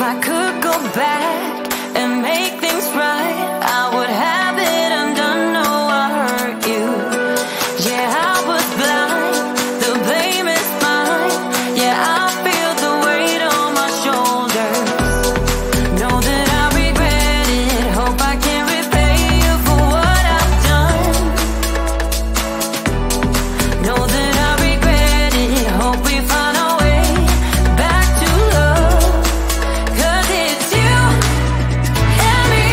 I could go back and make things right, I would have it undone. No, I hurt you. Yeah, I was blind. The blame is mine. Yeah, I feel the weight on my shoulders. Know that I regret it. Hope I can repay you for what I've done. Know that I regret it. Hope we find our way back to love. 'Cause it's you and me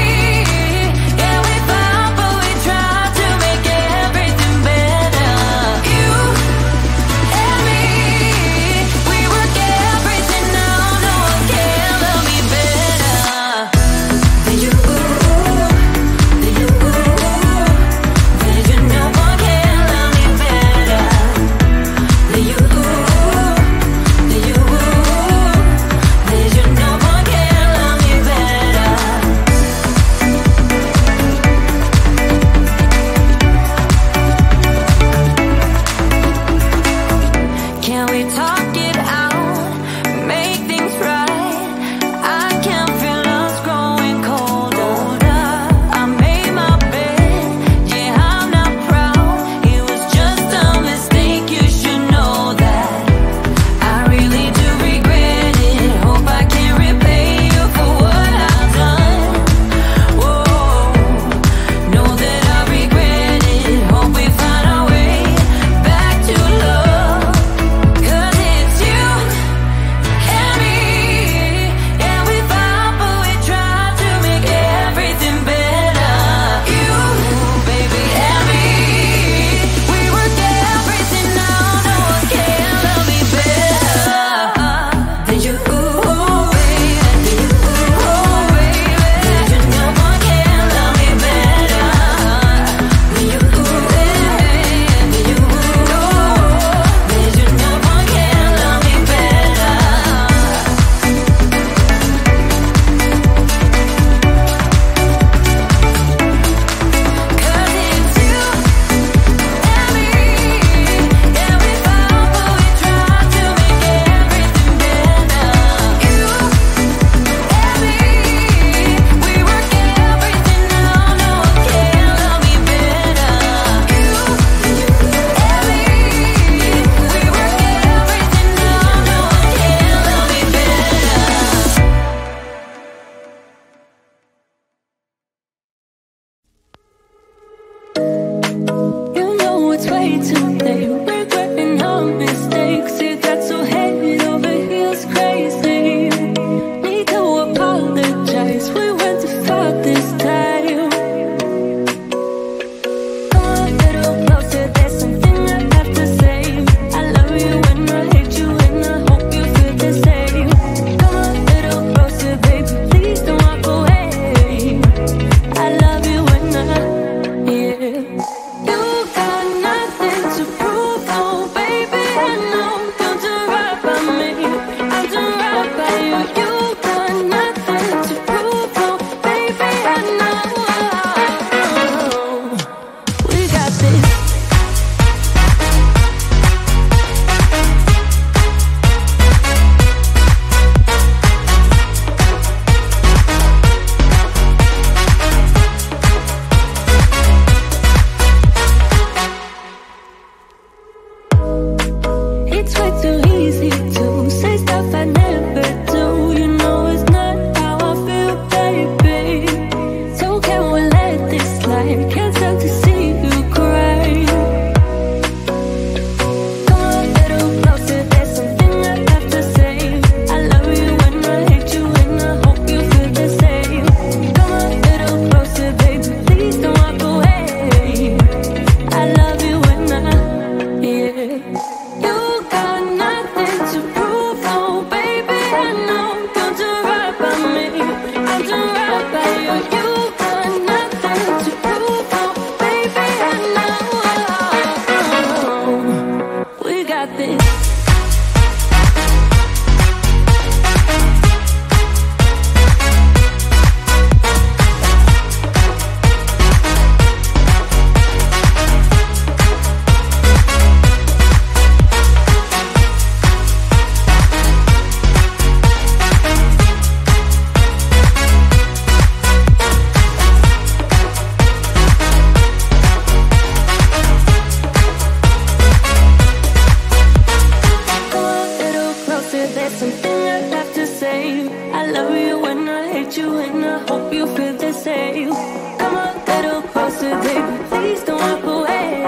love you and I hate you and I hope you feel the same. Come a little closer, baby, please don't walk away.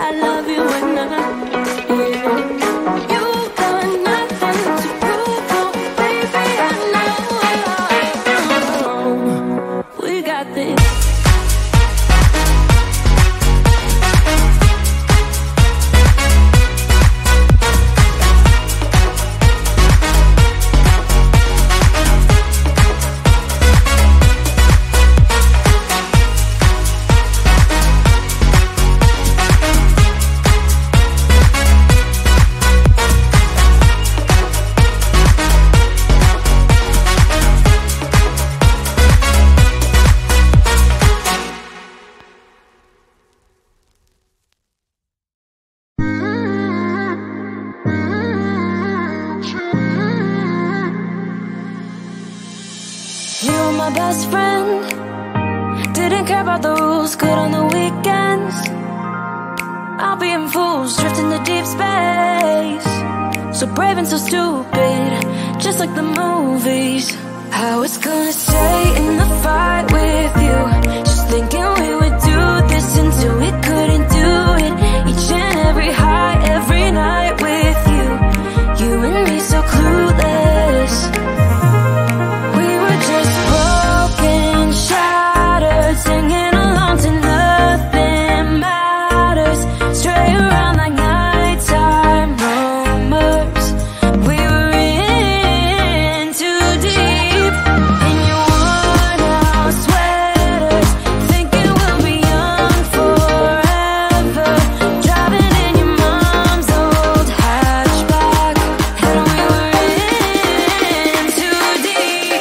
I love you and I, yeah. You got nothing to prove, oh, baby, I know. We got this. My best friend didn't care about the rules, good on the weekends. I'll be in fools, drifting to deep space. So brave and so stupid, just like the movies. I was gonna stay in the fight with you, just thinking we would do this until we couldn't do it. Each and every high, every night with you, you and me so clueless. Singing along to nothing matters. Stray around like nighttime rumors. We were in too deep. In your worn out sweaters, thinking we'll be young forever. Driving in your mom's old hatchback, and we were in too deep.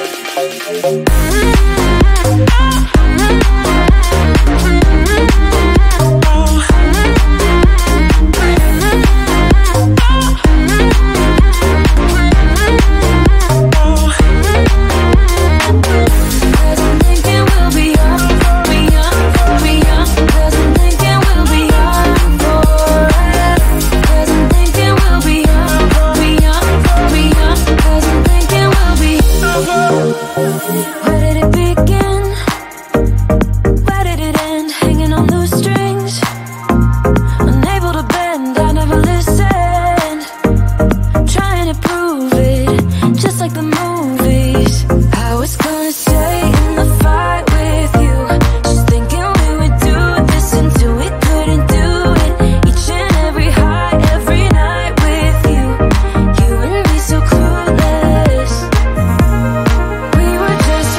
Where did it begin? Where did it end? Hanging on loose strings, unable to bend, I never listened. Trying to prove it, just like the movies. I was gonna stay in the fight with you, just thinking we would do this until we couldn't do it. Each and every high, every night with you, you and me so clueless. We were just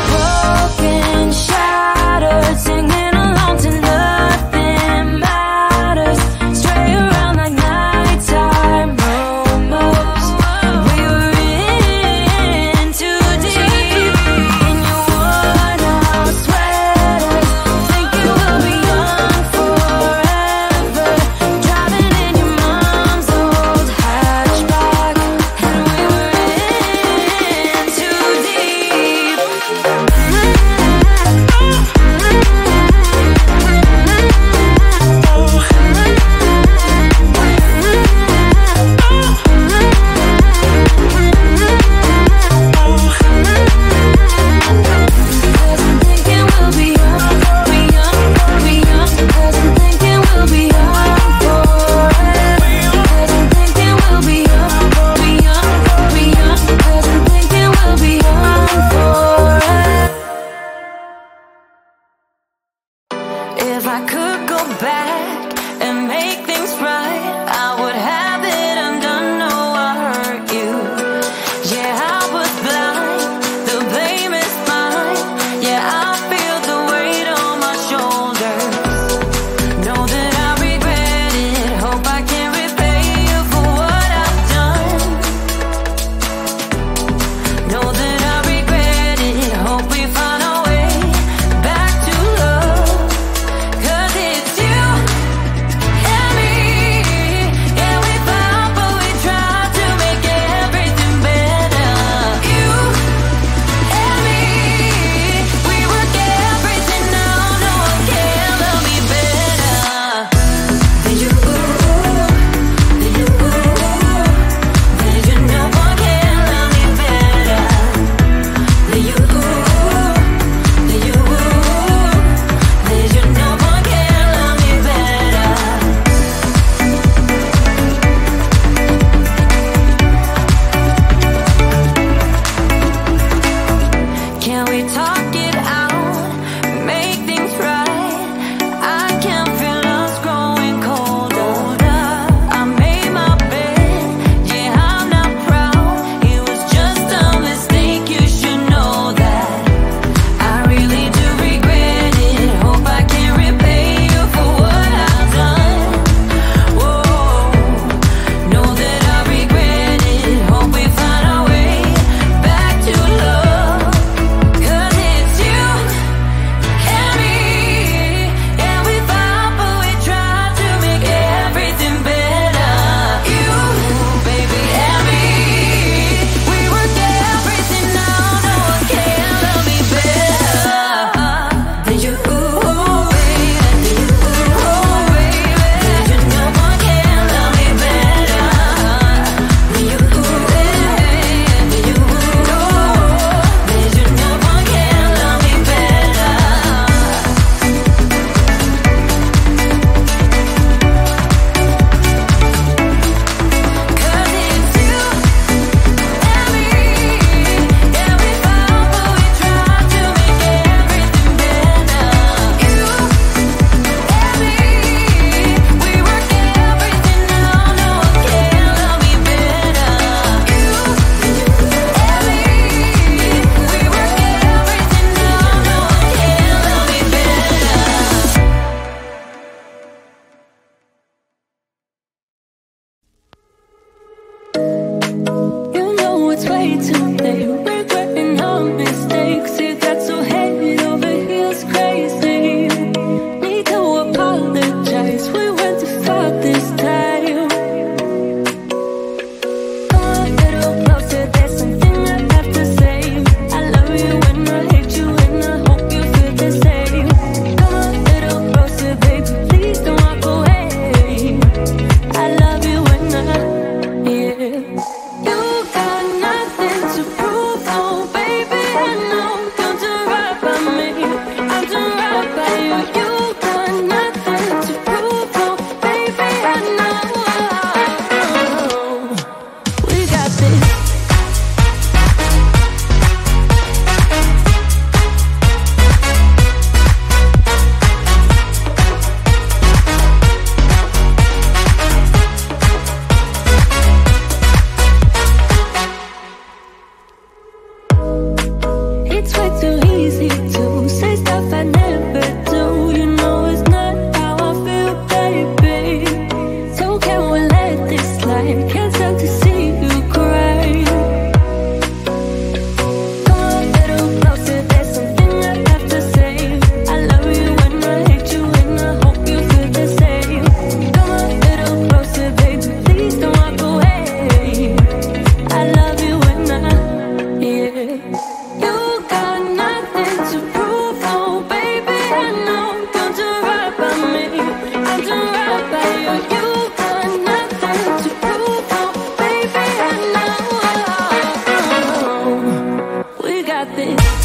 got this.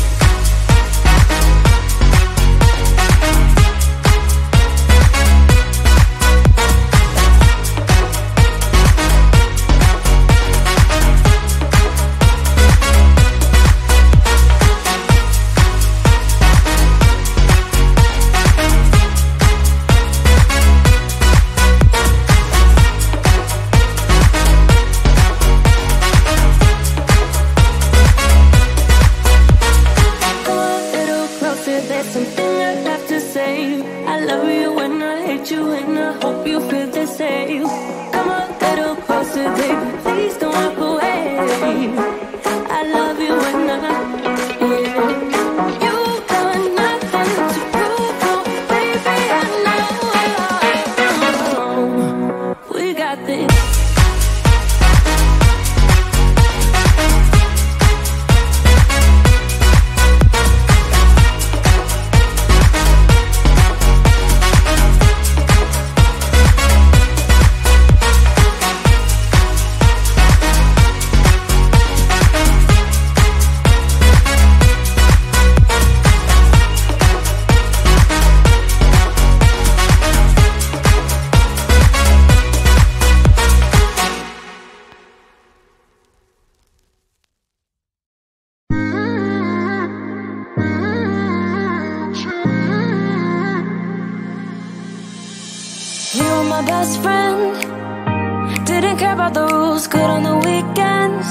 My best friend didn't care about the rules, good on the weekends.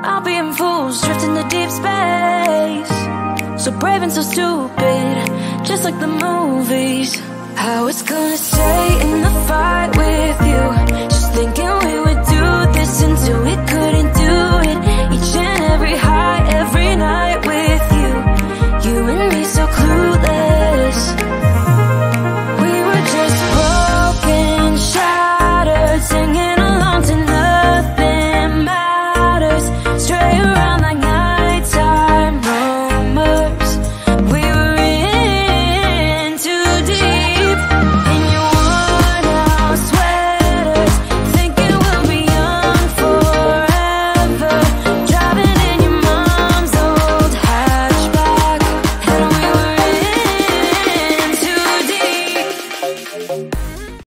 I'll be in fools, drifting to deep space. So brave and so stupid, just like the movies. How it's gonna stay in the fight with you.